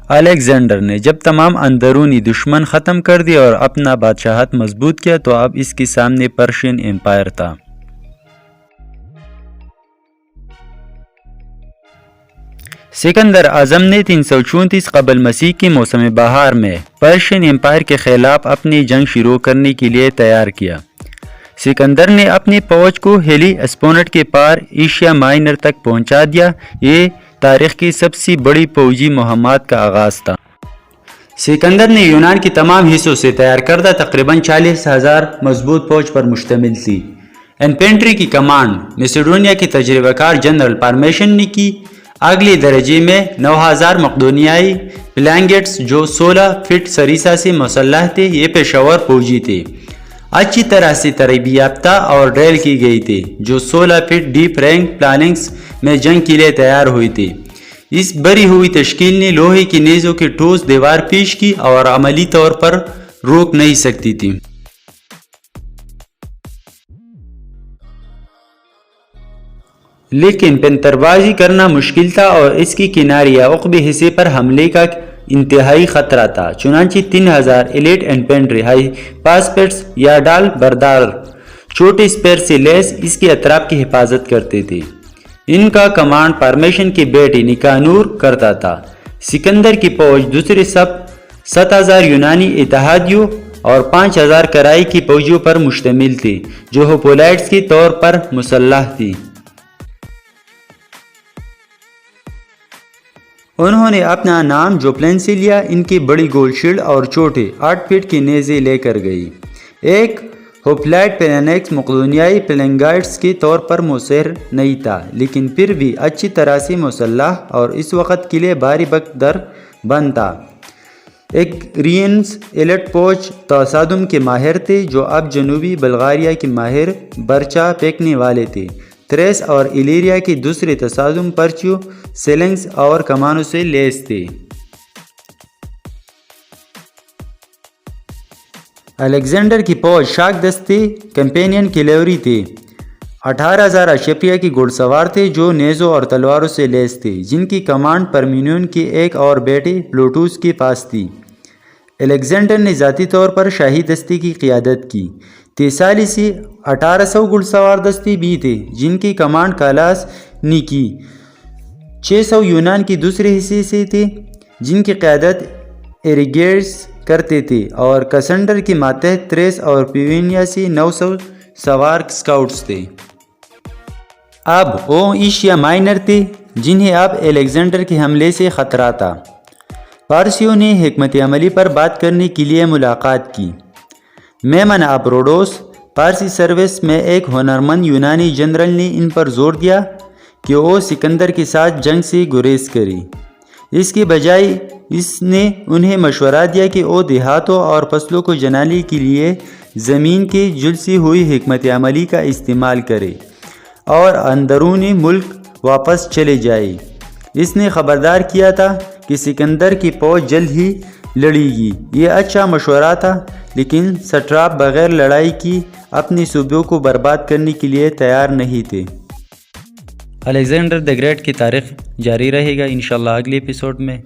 Alexander نے جب تمام اندرونی دشمن ختم کر دی اور اپنا بادشاہت مضبوط کیا تو اب اس کے سامنے پرشین امپائر تھا۔ سکندر اعظم نے 334 قبل مسیح کے موسم بہار میں پرشین امپائر کے خلاف اپنی جنگ شروع کرنے کے لیے تیار کیا۔ سکندر نے اپنی فوج کو ہیلی اسپونٹ کے پار ایشیا مائنر تک پہنچا دیا۔ یہ تاریخ کی سب سے بڑی فوجی مہمات کا آغاز تھا۔ سکندر نے یونان کے تمام حصوں سے تیار کردہ تقریباً 40,000 مضبوط فوج پر مشتمل تھی۔ انفینٹری کی کمانڈ میسیڈونیا کے تجربہ کار جنرل پارمیشن نے کی۔ اگلے درجے میں 9,000 مقدونیائی پلانگیٹس جو 16 فٹ سریسا سے مسلح تھے، یہ پیشور فوجی تھے، اچھی طرح سے تربیت یافتہ اور ڈریل کی گئی تھے، جو 16 فٹ ڈیپ رینک پلاننگز میں جنگ کے لیے تیار ہوئی تھی۔ اس بری ہوئی تشکیل نے لوہے کی نیزوں کی ٹھوس دیوار پیش کی اور عملی طور پر روک نہیں سکتی تھی۔ لیکن پنتربازی کرنا مشکل تھا اور اس کی کنارے یا عقبی حصے پر حملے کا انتہائی خطرہ تھا۔ چنانچہ 3,000 ایلیٹ انفینٹری ہائی پاسپیٹس یا ڈال بردار چھوٹے اسپیر سے لیس اس کے اطراف کی حفاظت کرتے تھے۔ ان کا کمانڈ پارمیشن کے بیٹے نکانور کرتا تھا۔ سکندر کی فوج دوسرے سب 7,000 یونانی اتحادیوں اور 5,000 کرائی کی فوجیوں پر مشتمل تھی جو ہوپولائٹس کے طور پر مسلح تھی۔ انہوں نے اپنا نام جوپلن سے لیا۔ ان کی بڑی گول شیلڈ اور چھوٹے 8 فٹ کی نیزے لے کر گئی۔ ایک ہوپلائٹ پلانکس مقدونیائی پلنگائٹس کے طور پر مؤثر نہیں تھا، لیکن پھر بھی اچھی طرح سے مسلح اور اس وقت کے لیے بھاری بکدر بند تھا۔ ایگرینز ایلیٹ فوج تصادم کے ماہر تھے جو اب جنوبی بلغاریہ کے ماہر برچا پھینکنے والے تھے۔ تریس اور ایلیریا کے دوسرے تصادم پرچیوں، سیلنگز اور کمانوں سے لیس تھے۔ الیگزینڈر کی فوج شاک دستے کیمپینین کیلیوری تھے۔ 18,000 اشرفیہ کے گھوڑ سوار تھے جو نیزوں اور تلواروں سے لیس تھے، جن کی کمانڈ پرمینیون کے ایک اور بیٹے پلوٹوس کے پاس تھی۔ الیگزینڈر نے ذاتی طور پر شاہی دستے کی قیادت کی۔ تیسالی سے 1,800 گھڑ سوار دستے بھی تھے جن کی کمانڈ کالاس نے کی۔ 600 یونان کے دوسرے حصے سے تھے جن کی قیادت ایریگیرس کرتے تھے، اور کسنڈر کے ماتحت تریس اور پیونیا سے 900 سوار سکاؤٹس تھے۔ اب وہ ایشیا مائنر تھے جنہیں اب الیگزینڈر کے حملے سے خطرہ تھا۔ پارسیوں نے حکمت عملی پر بات کرنے کے لیے ملاقات کی۔ میمن آف روڈوس پارسی سروس میں ایک ہنرمند یونانی جنرل نے ان پر زور دیا کہ وہ سکندر کے ساتھ جنگ سے گریز کریں۔ اس کے بجائے اس نے انہیں مشورہ دیا کہ وہ دیہاتوں اور فصلوں کو جلانے کے لیے زمین کے جلسی ہوئی حکمت عملی کا استعمال کرے اور اندرون ملک واپس چلے جائے۔ اس نے خبردار کیا تھا کہ سکندر کی فوج جلد ہی لڑے گی۔ یہ اچھا مشورہ تھا، لیکن سٹراپ بغیر لڑائی کی اپنے صوبوں کو برباد کرنے کے لیے تیار نہیں تھے۔ الیگزینڈر دی گریٹ کی تاریخ جاری رہے گا انشاءاللہ اگلے ایپیسوڈ میں۔